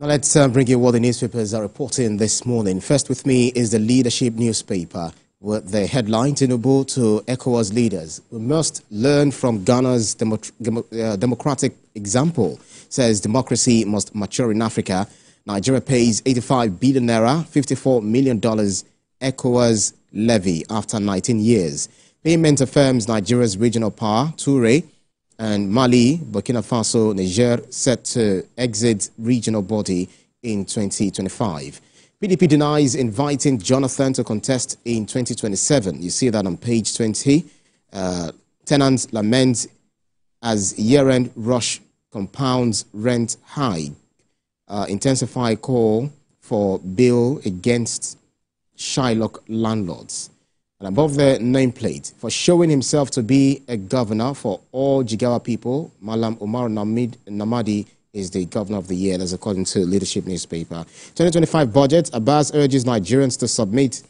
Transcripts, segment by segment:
Now let's bring you what the newspapers are reporting this morning. First with me is the Leadership newspaper with the headline, Tinubu to ECOWAS leaders. We must learn from Ghana's democratic example, says democracy must mature in Africa. Nigeria pays 85 billion naira, $54 million ECOWAS levy after 19 years. Payment affirms Nigeria's regional power, Toure, and Mali, Burkina Faso, Niger set to exit regional body in 2025. PDP denies inviting Jonathan to contest in 2027. You see that on page 20. Tenants lament as year-end rush compounds rent high. Intensify call for bill against Shylock landlords. And above the nameplate, for showing himself to be a governor for all Jigawa people, Malam Omar Namadi is the governor of the year. That's according to Leadership newspaper. 2025 budget, Abbas urges Nigerians to submit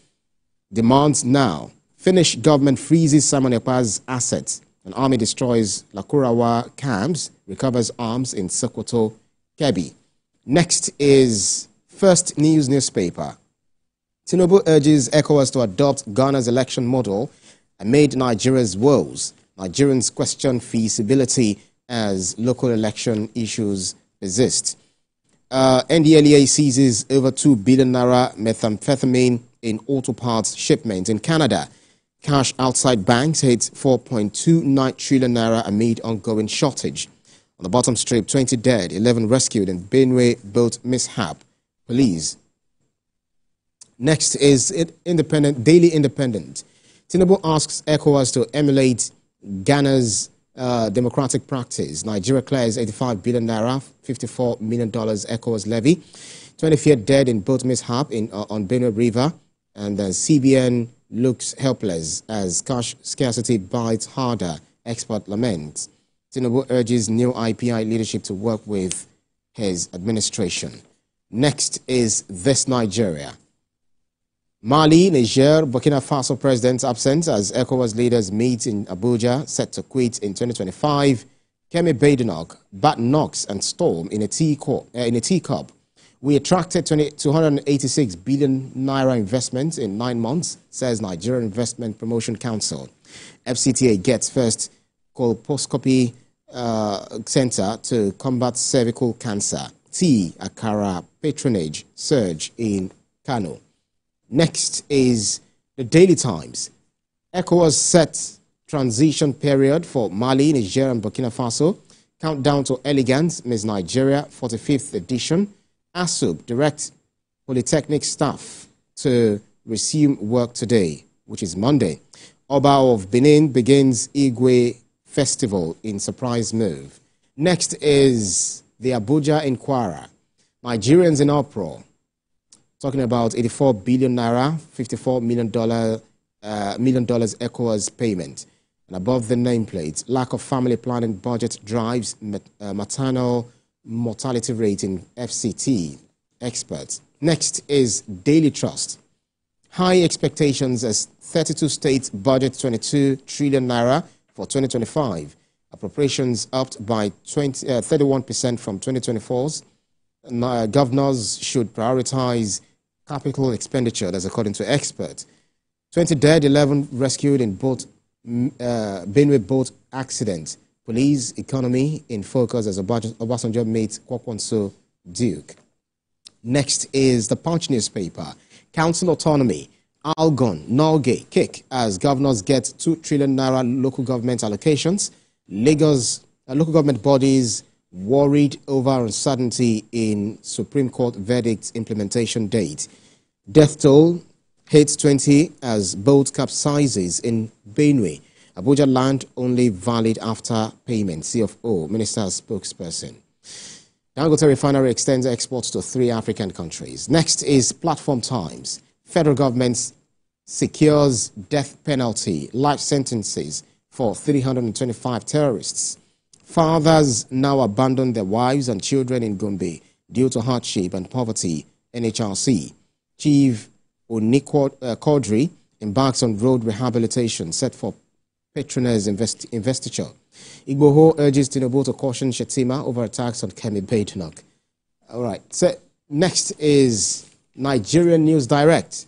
demands now. Finnish government freezes Simon Ekpa's assets. An army destroys Lakurawa camps, recovers arms in Sokoto, Kebbi. Next is First News newspaper. Tinubu urges ECOWAS to adopt Ghana's election model amid Nigeria's woes. Nigerians question feasibility as local election issues persist. NDLEA seizes over 2 billion naira methamphetamine in auto parts shipment in Canada. Cash outside banks hits 4.29 trillion naira amid ongoing shortage. On the bottom strip, 20 dead, 11 rescued in Benue boat mishap. Police. Next is Daily Independent. Tinubu asks ECOWAS to emulate Ghana's democratic practice. Nigeria clears 85 billion naira, $54 million ECOWAS levy. 25th dead in boat mishap on Benue River. And CBN looks helpless as cash scarcity bites harder. Expert laments. Tinubu urges new IPI leadership to work with his administration. Next is This Nigeria. Mali, Niger, Burkina Faso presidents absent as ECOWAS leaders meet in Abuja, set to quit in 2025. Kemi Badenoch, bat knocks and storm in a teacup. We attracted 286 billion naira investment in 9 months, says Nigerian Investment Promotion Council. FCTA gets first colposcopy center to combat cervical cancer. Tea, Akara, patronage surge in Kano. Next is the Daily Times. ECOWAS set transition period for Mali, Niger, and Burkina Faso. Countdown to elegance, Miss Nigeria, 45th edition. ASUB directs Polytechnic staff to resume work today, which is Monday. Oba of Benin begins Igwe Festival in surprise move. Next is the Abuja Inquirer. Nigerians in uproar. Talking about 84 billion naira, $54 million ECOWAS payment. And above the nameplate, lack of family planning budget drives maternal mortality rate in FCT experts. Next is Daily Trust. High expectations as 32 states budget 22 trillion naira for 2025. Appropriations upped by 31% from 2024's. Governors should prioritize capital expenditure, that's according to experts. 20 dead, 11 rescued in Benue boat accident. Police, economy in focus as Obasanjo meets Kwakwanso Duke. Next is the Punch newspaper. Council autonomy, Algon, Norgay, kick as governors get 2 trillion naira local government allocations. Lagos local government bodies worried over uncertainty in Supreme Court verdict implementation date. Death toll hits 20 as boat capsizes in Benue. Abuja land only valid after payment, CFO, Minister spokesperson. Dangote refinery extends exports to 3 African countries. Next is Platform Times. Federal government secures death penalty, life sentences for 325 terrorists. Fathers now abandon their wives and children in Gombe due to hardship and poverty. NHRC. Chief Quadri embarks on road rehabilitation set for patronage investiture. Igboho urges Tinubu to caution Shetima over attacks on Kemi Badenoch. All right. So Next is Nigerian News Direct.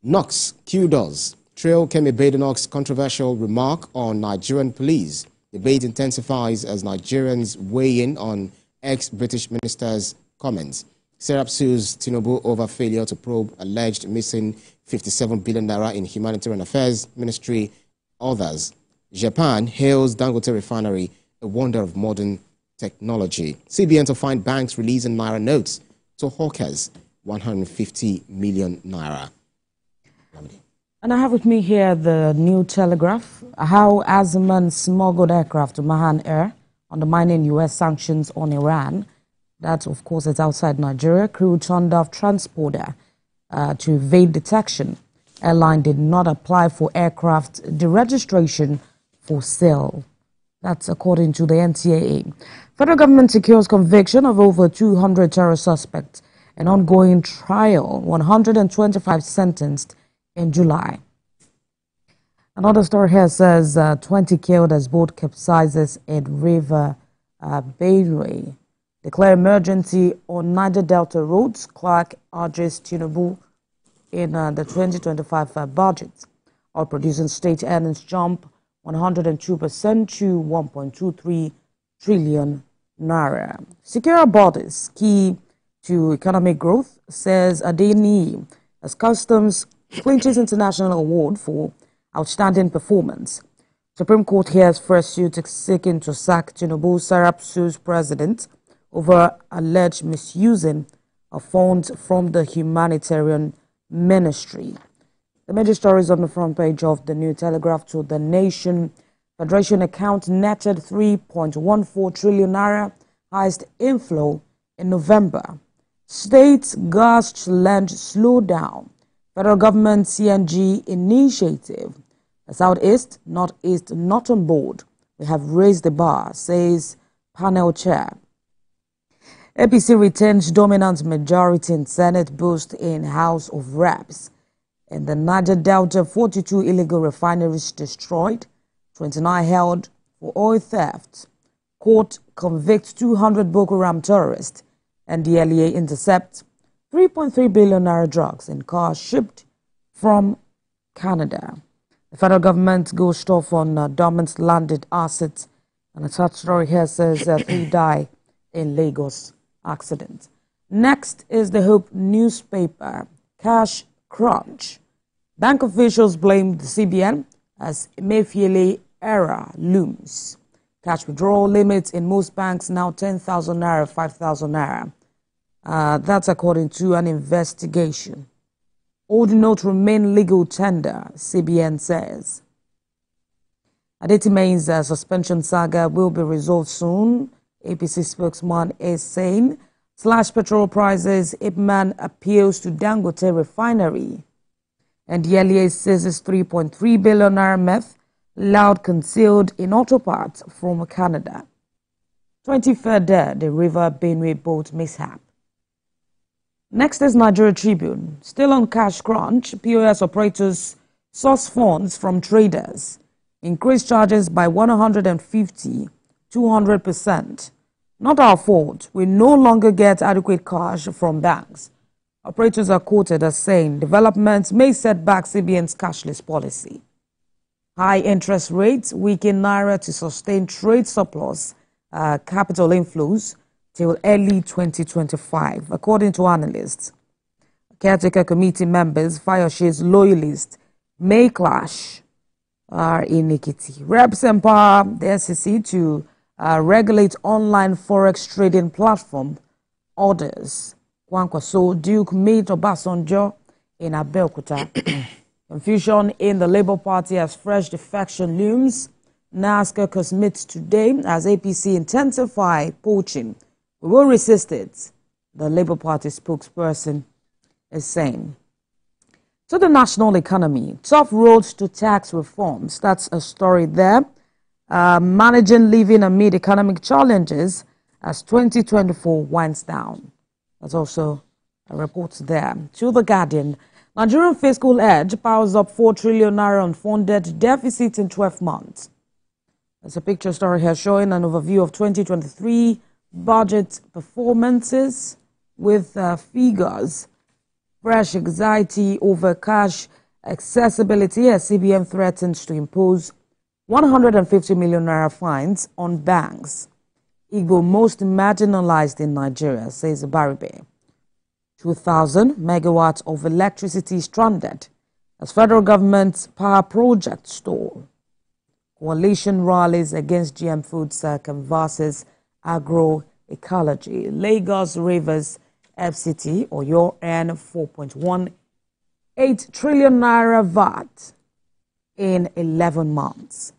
Knocks, kudos. Trail Kemi Badenoch's controversial remark on Nigerian police. Debate intensifies as Nigerians weigh in on ex-British minister's comments. Serap sues Tinubu over failure to probe alleged missing 57 billion naira in Humanitarian Affairs Ministry. Others. Japan hails Dangote refinery, a wonder of modern technology. CBN to find banks releasing naira notes to hawkers, 150 million naira. And I have with me here the New Telegraph, how Azman smuggled aircraft to Mahan Air, undermining U.S. sanctions on Iran. That, of course, is outside Nigeria. Crew turned off transporter to evade detection. Airline did not apply for aircraft deregistration for sale. That's according to the NTAA. Federal government secures conviction of over 200 terror suspects. An ongoing trial, 125 sentenced in July. Another story here says 20 killed as boat capsizes in River Benue. Declare emergency on Niger Delta roads. Clark urges Tinubu in the 2025 budget. Oil producing state earnings jump 102% to 1.23 trillion naira. Secure borders, key to economic growth, says Adeyemi, as Customs clinches international award for outstanding performance. Supreme Court hears first suit seeking to sack Tinubu. Serap sues president over alleged misusing of funds from the humanitarian ministry. The major stories on the front page of the New Telegraph. To the Nation, Federation account netted 3.14 trillion naira, highest inflow in November. States gas lend slow down. Federal government CNG initiative. The Southeast, Northeast not on board. We have raised the bar, says panel chair. APC retains dominant majority in Senate, boost in House of Reps. In the Niger Delta, 42 illegal refineries destroyed, 29 held for oil theft. Court convicts 200 Boko Haram terrorists. NDLEA intercept 3.3 billion naira drugs in cars shipped from Canada. The federal government goes off on dormant landed assets. And a third story here says 3 die in Lagos accident. Next is the Hope newspaper. Cash crunch. Bank officials blame the CBN as Emefiele era looms. Cash withdrawal limits in most banks now 10,000 naira, 5,000 naira. That's according to an investigation. Old note remain legal tender, CBN says. Adeyemi's suspension saga will be resolved soon. APC spokesman is saying. Slash petrol prices, Ipman appeals to Dangote refinery. And the LEA seizes 3.3 billion naira meth, loud concealed in auto parts from Canada. 23rd dead, the River Benue boat mishap. Next is Nigeria Tribune. Still on cash crunch, POS operators source funds from traders. Increase charges by 150, 200%. Not our fault. We no longer get adequate cash from banks. Operators are quoted as saying developments may set back CBN's cashless policy. High interest rates weaken naira to sustain trade surplus, capital inflows till early 2025, according to analysts. Caretaker committee members, Fayoshe's loyalists, may clash in Ekiti. Reps empower the SEC to regulate online forex trading platform. Orders. Kwankwaso Duke meet Obasanjo in Abeokuta. Confusion in the Labour Party as fresh defection looms. NASCA meets today as APC intensify poaching. We will resist it, the Labour Party spokesperson is saying. To the national economy, tough roads to tax reforms. That's a story there. Managing living amid economic challenges as 2024 winds down. There's also a report there. To the Guardian, Nigerian fiscal edge powers up 4 trillion naira unfunded deficit in 12 months. There's a picture story here showing an overview of 2023 budget performances. with figures. Fresh anxiety over cash accessibility as CBN threatens to impose 150 million naira fines on banks. Igbo most marginalized in Nigeria, says Ibraheem. 2,000 megawatts of electricity stranded as federal government's power project stall. Coalition rallies against GM foods canvasses agroecology. Lagos Rivers FCT or your earn 4.18 trillion naira VAT in 11 months.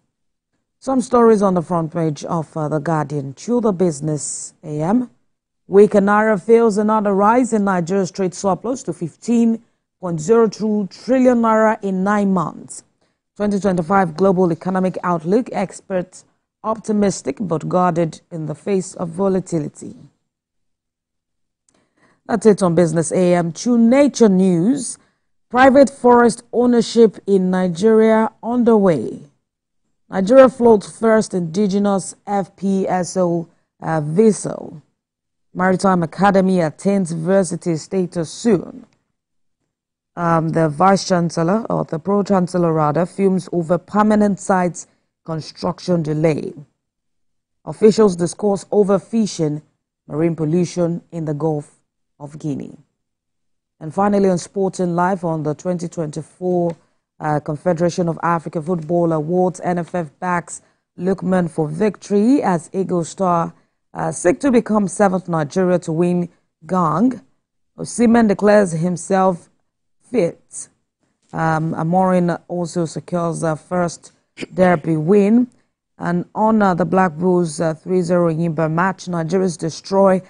Some stories on the front page of The Guardian. Tudor Business AM. Weaker naira fails another rise in Nigeria's trade surplus to 15.02 trillion naira in 9 months. 2025 Global Economic Outlook, experts optimistic but guarded in the face of volatility. That's it on Business AM. To Nature News, private forest ownership in Nigeria underway. Nigeria floats first indigenous FPSO vessel. Maritime Academy attains varsity status soon. The Vice-Chancellor, or the Pro-Chancellor rather, fumes over permanent sites construction delay. Officials discuss overfishing, marine pollution in the Gulf of Guinea. And finally, on Sporting Life, on the 2024 Confederation of African Football Awards, NFF backs Lookman for victory as Eagle Star seek to become 7th Nigeria to win Gang. Osimhen declares himself fit. Amorin also secures the first derby win. And on the Black Bulls 3-0 Yimba match, Nigerians destroy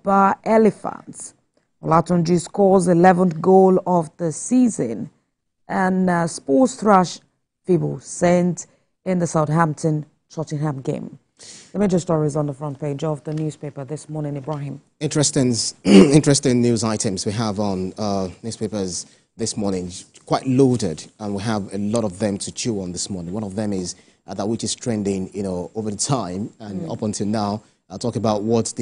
Bar Elephants. Olatunji scores 11th goal of the season. And sports thrash Fibo sent in the Southampton-Tottenham game. The major stories on the front page of the newspaper this morning, Ibraheem. Interesting news items we have on newspapers this morning. Quite loaded, and we have a lot of them to chew on this morning. One of them is that which is trending, over the time and up until now. I'll talk about what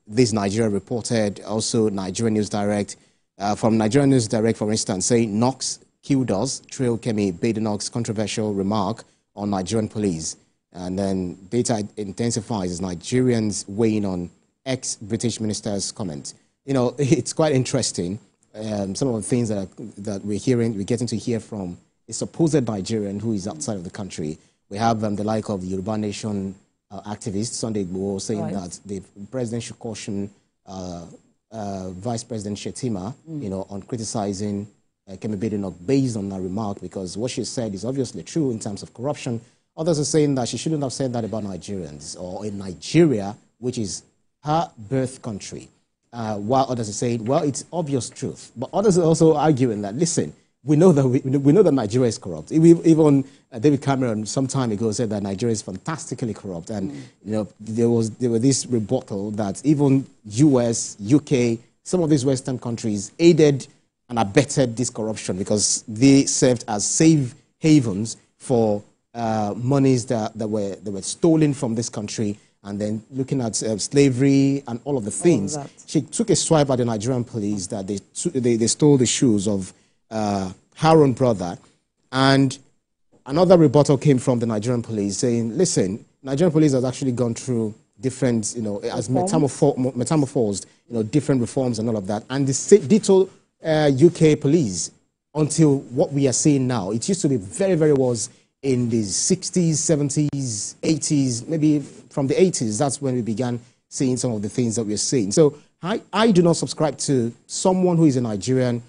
this Nigeria reported. Also, Nigerian News Direct. From Nigerian News Direct, for instance, saying Knox Q-Does, Trail Kemi Badenoch's controversial remark on Nigerian police. And then data intensifies as Nigerians weighing on ex-British minister's comment. It's quite interesting. Some of the things that we're getting to hear from a supposed Nigerian who is outside of the country. We have the like of the Yoruba Nation activist, Sunday Igboho, saying that the president should caution Vice President Shettima, on criticizing Kemi Badenoch based on that remark, because what she said is obviously true in terms of corruption. Others are saying that she shouldn't have said that about Nigerians or in Nigeria, which is her birth country. While others are saying, well, it's obvious truth. But others are also arguing that, listen, we know that Nigeria is corrupt. Even David Cameron some time ago said that Nigeria is fantastically corrupt, and there were this rebuttal that even US, UK, some of these Western countries aided and abetted this corruption because they served as safe havens for monies that were stolen from this country. And then looking at slavery and all of the things, she took a swipe at the Nigerian police that they stole the shoes of her own brother. And another rebuttal came from the Nigerian police saying, listen, Nigerian police has actually gone through different, as metamorphosed, different reforms and all of that. And the ditto UK police until what we are seeing now. It used to be very, very was in the 60s, 70s, 80s, maybe from the 80s, that's when we began seeing some of the things that we're seeing. So I do not subscribe to someone who is a Nigerian,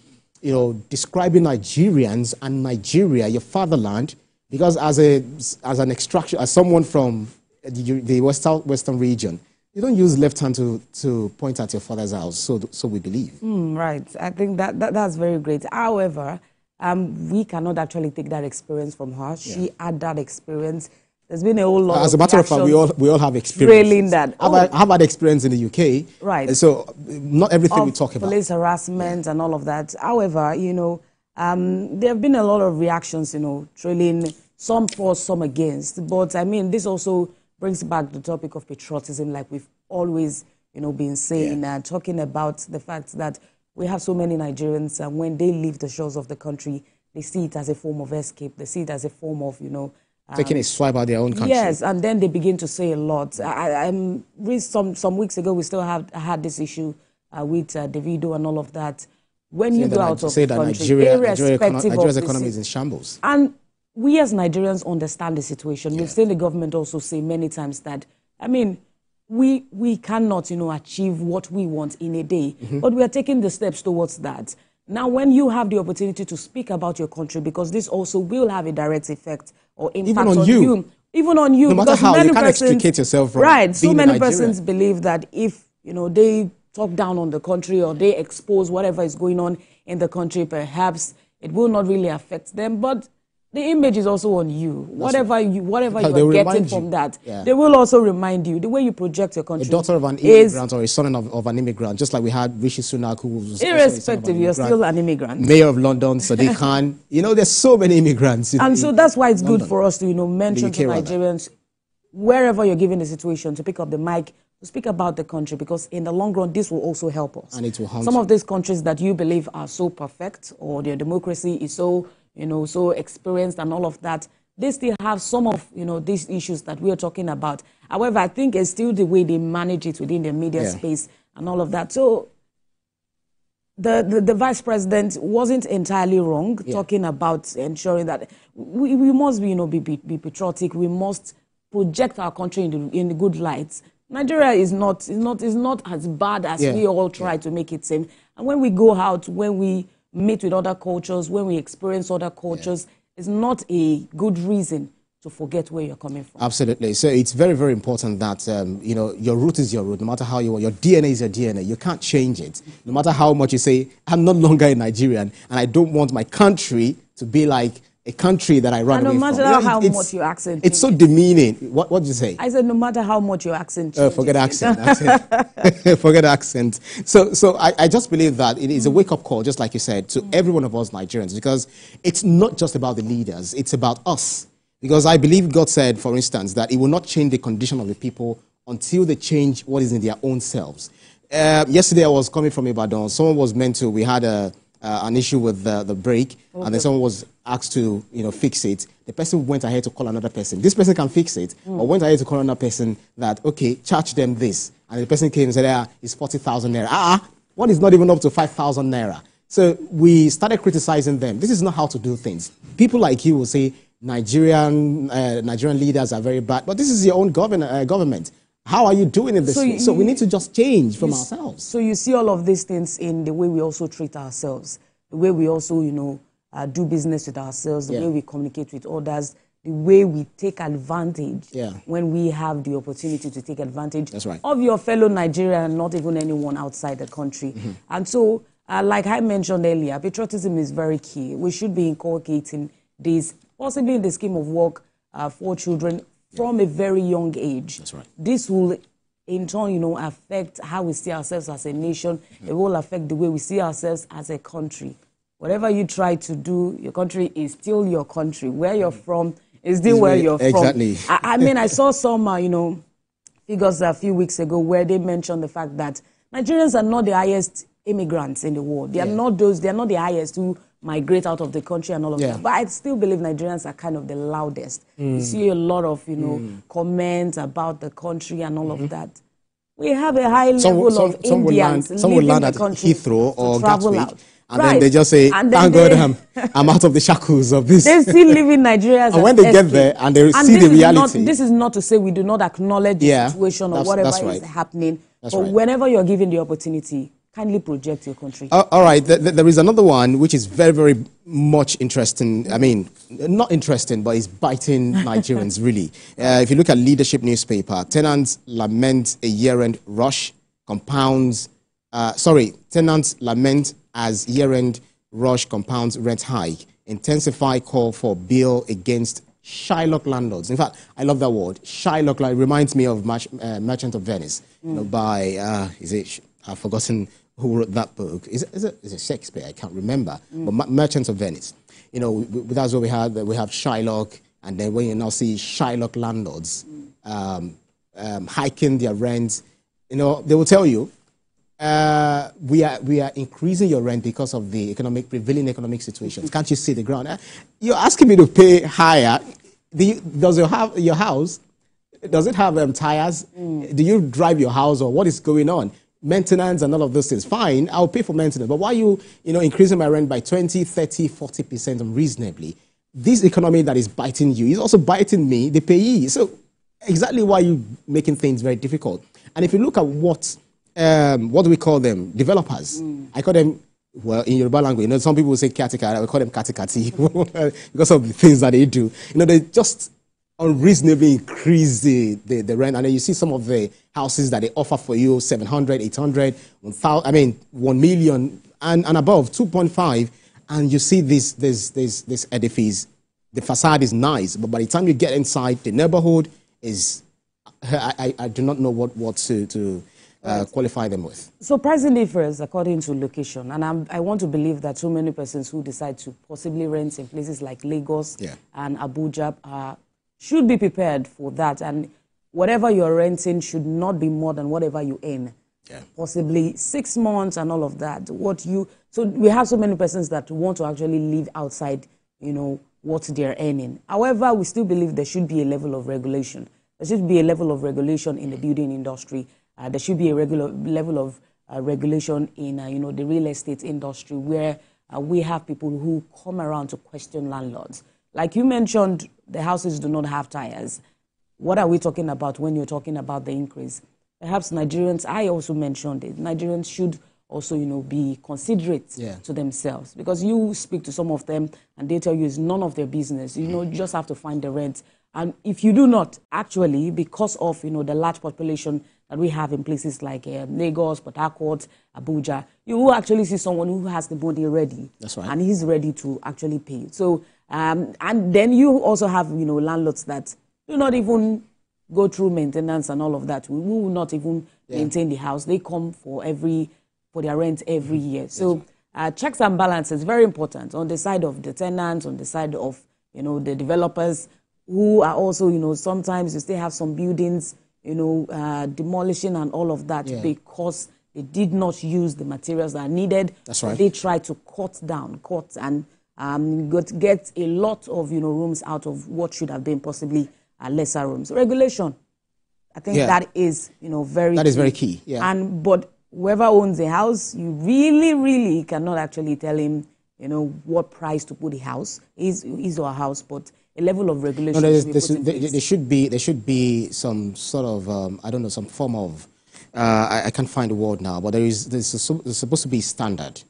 describing Nigerians and Nigeria, your fatherland, because as someone from the Western region, you don't use left hand to point at your father's house, so we believe. Right. I think that's very great. However, we cannot actually take that experience from her. Yeah. She had that experience. There's been a whole lot as a matter of fact, we all have experience. Trailing that. I've had experience in the UK. Right. So not everything we talk about. Police harassment and all of that. However, there have been a lot of reactions, trailing, some for, some against. But I mean, this also brings back the topic of patriotism, like we've always, been saying, talking about the fact that we have so many Nigerians, and when they leave the shores of the country, they see it as a form of escape. They see it as a form of, taking a swipe at their own country. Yes, and then they begin to say a lot. Some weeks ago, we still had this issue with Davido and all of that. When you go out of the country, Nigeria's economy is in shambles. And we as Nigerians understand the situation. We've seen the government also say many times that, we cannot, achieve what we want in a day, but we are taking the steps towards that. Now, when you have the opportunity to speak about your country, because this also will have a direct effect or impact on you. Even on you. No matter how, you can't extricate yourself from right. So being many persons believe that if, they talk down on the country or they expose whatever is going on in the country, perhaps it will not really affect them. But the image is also on you. Whatever you're getting from that, they will also remind you. The way you project your country. A daughter of an immigrant or a son of an immigrant, just like we had Rishi Sunak, who was irrespective, you're still an immigrant. Mayor of London, Sadiq Khan. There's so many immigrants. And so that's why it's good for us to, mention to Nigerians, wherever you're given the situation, to pick up the mic, to speak about the country, because in the long run, this will also help us. And it will some of these countries that you believe are so perfect, or their democracy is so, so experienced and all of that, they still have some of, these issues that we are talking about. However, I think it's still the way they manage it within the media space and all of that. So the vice president wasn't entirely wrong talking about ensuring that we must be patriotic. We must project our country in the good lights. Nigeria is not as bad as we all try to make it seem. And when we go out, when we meet with other cultures, when we experience other cultures, it's not a good reason to forget where you're coming from. Absolutely. So it's very, very important that, your root is your root. No matter how you want, your DNA is your DNA. You can't change it. No matter how much you say, I'm no longer a Nigerian, and I don't want my country to be like a country that I run away from. No matter how much your accent changes. It's so demeaning. What did you say? I said no matter how much your accent changes. Forget accent. Forget accent. So I just believe that it is a wake-up call, just like you said, to every one of us Nigerians, because it's not just about the leaders. It's about us. Because I believe God said, for instance, that it will not change the condition of the people until they change what is in their own selves. Yesterday I was coming from Ibadan. Someone was meant to, we had an issue with the brake, and then someone was asked to, fix it. The person went ahead to call another person. This person can fix it, but went ahead to call another person that, okay, charge them this. And the person came and said, it's 40,000 naira. What is not even up to 5,000 naira? So we started criticizing them. This is not how to do things. People like you will say, Nigerian leaders are very bad, but this is your own government. How are you doing in this? So we need to just change from ourselves. So you see all of these things in the way we also treat ourselves, the way we also, do business with ourselves, the way we communicate with others, the way we take advantage when we have the opportunity to take advantage of your fellow Nigerian, not even anyone outside the country. And so, like I mentioned earlier, patriotism is very key. We should be inculcating this, possibly in the scheme of work for children from a very young age. That's right. This will, in turn, affect how we see ourselves as a nation. It will affect the way we see ourselves as a country. Whatever you try to do, your country is still your country. Where you're from is still where you're from. Exactly. I saw some, figures a few weeks ago where they mentioned the fact that Nigerians are not the highest immigrants in the world. They are not the highest who migrate out of the country and all of that. But I still believe Nigerians are kind of the loudest. You see a lot of, comments about the country and all of that. We have a high level of Indians leaving the country Heathrow or travel out. And then they just say, thank God I'm out of the shackles of this. They still live in Nigeria. And when they get there and they see the reality. This is not to say we do not acknowledge the situation or whatever is happening. But whenever you're given the opportunity, kindly project your country. All right. There is another one which is very, very much interesting. I mean, not interesting, but it's biting Nigerians, really. If you look at Leadership newspaper, tenants lament a year-end rush, tenants lament as year-end rush compounds rent hike, intensify call for bill against Shylock landlords. In fact, I love that word. Shylock reminds me of Merchant of Venice, by, I've forgotten who wrote that book. Is it Shakespeare? I can't remember. But Merchant of Venice. That's what we have Shylock, and then when you now see Shylock landlords hiking their rents, you know, they will tell you, we are increasing your rent because of the prevailing economic situation. Can't you see the ground? You're asking me to pay higher. Does your house, does it have tires? Do you drive your house, or what is going on? Maintenance and all of those things. Fine, I'll pay for maintenance. But why you increasing my rent by 20, 30, 40% unreasonably? This economy that is biting you is also biting me, the payee. So exactly why you making things very difficult. And if you look at what do we call them? Developers. I call them, well, in Yoruba language, you know, some people say katika, we call them katikati because of the things that they do. You know, they just unreasonably increase the rent. And then you see some of the houses that they offer for you, 700, 800, 1,000, I mean, 1 million and above, 2.5. And you see this edifice. The facade is nice, but by the time you get inside, the neighborhood is, I do not know what to qualify them with. Surprisingly first, according to location, and I want to believe that so many persons who decide to possibly rent in places like Lagos and Abuja should be prepared for that, and whatever you're renting should not be more than whatever you earn. Possibly 6 months and all of that. So we have so many persons that want to actually live outside, you know, what they're earning. However, we still believe there should be a level of regulation. There should be a level of regulation in the building industry. There should be a level of regulation in, you know, the real estate industry, where we have people who come around to question landlords. Like you mentioned, the houses do not have tires. What are we talking about when you're talking about the increase? Perhaps Nigerians, I also mentioned it, Nigerians should also, you know, be considerate to themselves, because you speak to some of them and they tell you it's none of their business. You know, you just have to find the rent. And if you do not, actually, because of, you know, the large population that we have in places like Lagos, Port Harcourt, Abuja, you will actually see someone who has the money ready. That's right. And he's ready to actually pay. So, and then you also have, you know, landlords that do not even go through maintenance and all of that. We will not even maintain the house. They come for their rent every year. So checks and balances, very important on the side of the tenants, on the side of, you know, the developers, who are also, you know, sometimes you still have some buildings, you know, demolishing and all of that because they did not use the materials that are needed. That's right. They try to cut and get a lot of, you know, rooms out of what should have been possibly lesser rooms. Regulation, I think that is, you know, very key. Yeah. But whoever owns a house, you really cannot actually tell him, you know, what price to put the house, his or her house, but a level of regulation. No, there should be some sort of I don't know, some form of I can't find the word now, but there's supposed to be standard.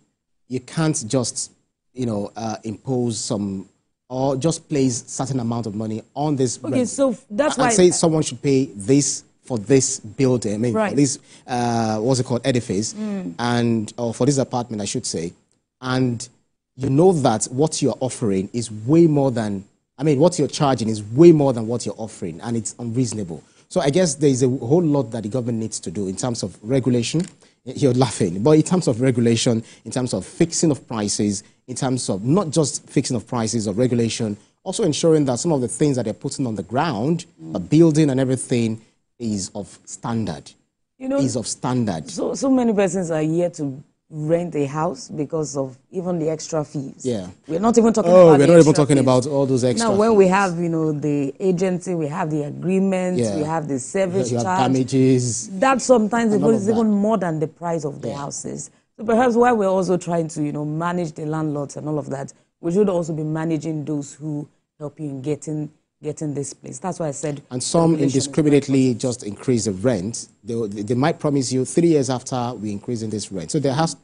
You can't just, you know, impose some or just place certain amount of money on this. Okay, rent. So that's why say someone should pay this for this building. I mean, for this what's it called, edifice, and or for this apartment, I should say, and you know that what you're offering is way more than. I mean, what you're charging is way more than what you're offering, and it's unreasonable. So I guess there's a whole lot that the government needs to do in terms of regulation. You're laughing, but in terms of regulation, in terms of fixing of prices, in terms of not just fixing of prices or regulation, also ensuring that some of the things that they're putting on the ground, the building and everything, is of standard. You know, is of standard. So many persons are here to rent a house because of even the extra fees. Yeah. We're not even talking about we're not even talking about all those extra fees. Now, when we have, you know, the agency, we have the agreement, we have the service charge. Damages. That sometimes is even more than the price of the houses. So perhaps while we're also trying to, you know, manage the landlords and all of that, we should also be managing those who help you in getting this place. That's why I said. And some indiscriminately just increase the rent. They might promise you 3 years after we increase in this rent. So there has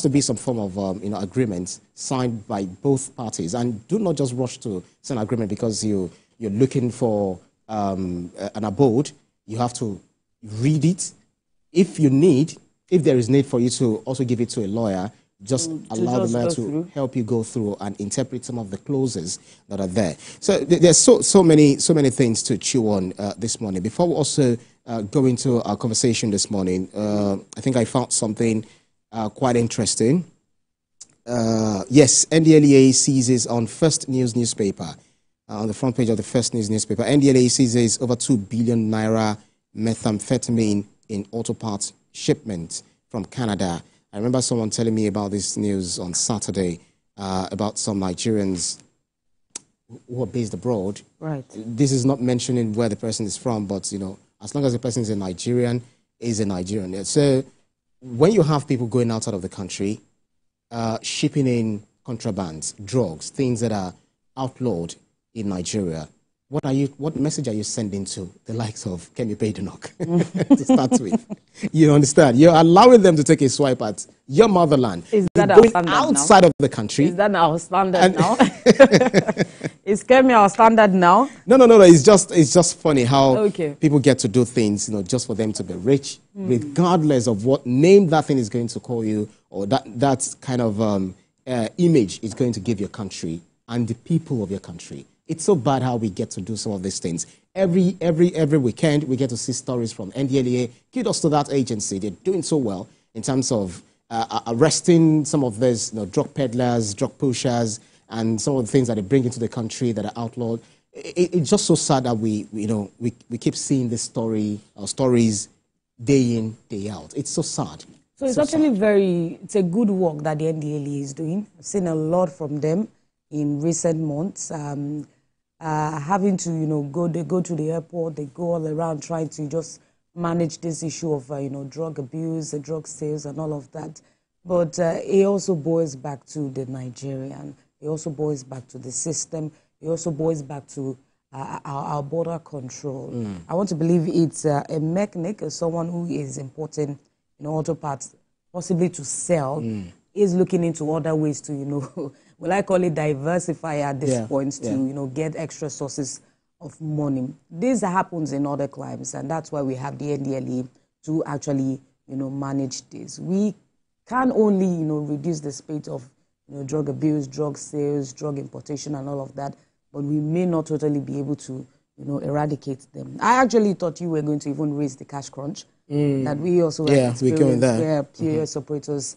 to be some form of you know, agreement signed by both parties. And do not just rush to sign an agreement because you're looking for an abode. You have to read it. If there is need for you to also give it to a lawyer, just allow the lawyer to help you go through and interpret some of the clauses that are there. So there's so many things to chew on this morning. Before we also go into our conversation this morning, I think I found something quite interesting. Yes, NDLEA seizes on First News newspaper, on the front page of the First News newspaper. NDLEA seizes over 2 billion naira methamphetamine in auto parts shipment from Canada. I remember someone telling me about this news on Saturday about some Nigerians who are based abroad. Right. This is not mentioning where the person is from, but, you know, as long as the person is a Nigerian, is a Nigerian. So when you have people going outside of the country, shipping in contraband, drugs, things that are outlawed in Nigeria, what message are you sending to the likes of Kemi Badenoch to start with? You understand? You're allowing them to take a swipe at your motherland. Is that our standard outside now? Of the country? Is that our standard now? Is Kemi our standard now? No. It's just funny how people get to do things, you know, just for them to be rich, regardless of what name that thing is going to call you, or that kind of image is going to give your country and the people of your country. It's so bad how we get to do some of these things. Every weekend, we get to see stories from NDLEA. Kudos to that agency. They're doing so well in terms of arresting some of these, you know, drug peddlers, drug pushers, and some of the things that they bring into the country that are outlawed. It's just so sad that we keep seeing this stories day in, day out. It's so sad. So it's actually it's a good work that the NDLEA is doing. I've seen a lot from them in recent months. Having to, you know, they go to the airport, they go all around trying to just manage this issue of, you know, drug abuse, the drug sales and all of that. But it also boils back to the Nigerian. It also boils back to the system. It also boils back to our border control. I want to believe it's a mechanic, someone who is importing, you know, auto parts, possibly to sell, is looking into other ways to, you know, will I call it diversify at this point to, you know, get extra sources of money. This happens in other crimes, and that's why we have the NDLEA to actually, you know, manage this. We can only, you know, reduce the spate of, you know, drug abuse, drug sales, drug importation and all of that, but we may not totally be able to, you know, eradicate them. I actually thought you were going to even raise the cash crunch, that we also have experienced where POS operators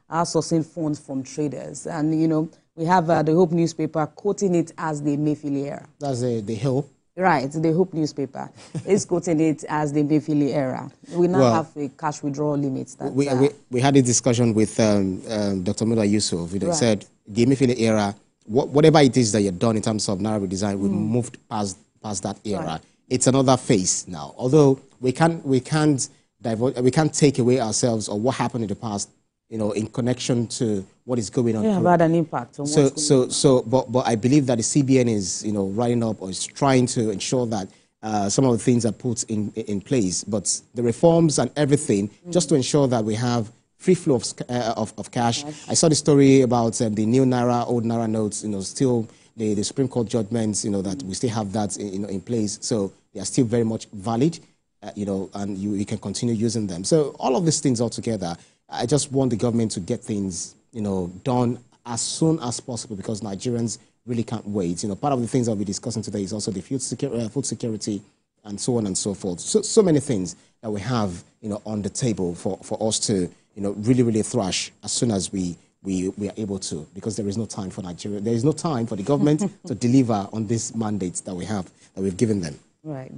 are sourcing funds from traders. And, you know, we have the Hope newspaper quoting it as the Mayfield era. That's the Hope? Right, the Hope newspaper is quoting it as the Mayfield era. We now have a cash withdrawal limit. We had a discussion with Dr. Mullah Yusuf. He said the Mayfield era, whatever it is that you've done in terms of Naira redesign, we moved past that era. Right. It's another phase now. Although we can't take away ourselves or what happened in the past, you know, in connection to what is going on. Yeah, had an impact on what's going on. But I believe that the CBN is, you know, writing up or is trying to ensure that some of the things are put in place. But the reforms and everything, just to ensure that we have free flow of cash. I saw the story about the new Naira, old Naira notes, you know, still the Supreme Court judgments, you know, that we still have that in place. So they are still very much valid, you know, and you can continue using them. So all of these things all together, I just want the government to get things, you know, done as soon as possible, because Nigerians really can't wait. You know, part of the things I'll be discussing today is also the food security and so on and so forth. So many things that we have, you know, on the table for us to, you know, really thrash as soon as we are able to, because there is no time for Nigeria. There is no time for the government to deliver on these mandates that we've given them. Right.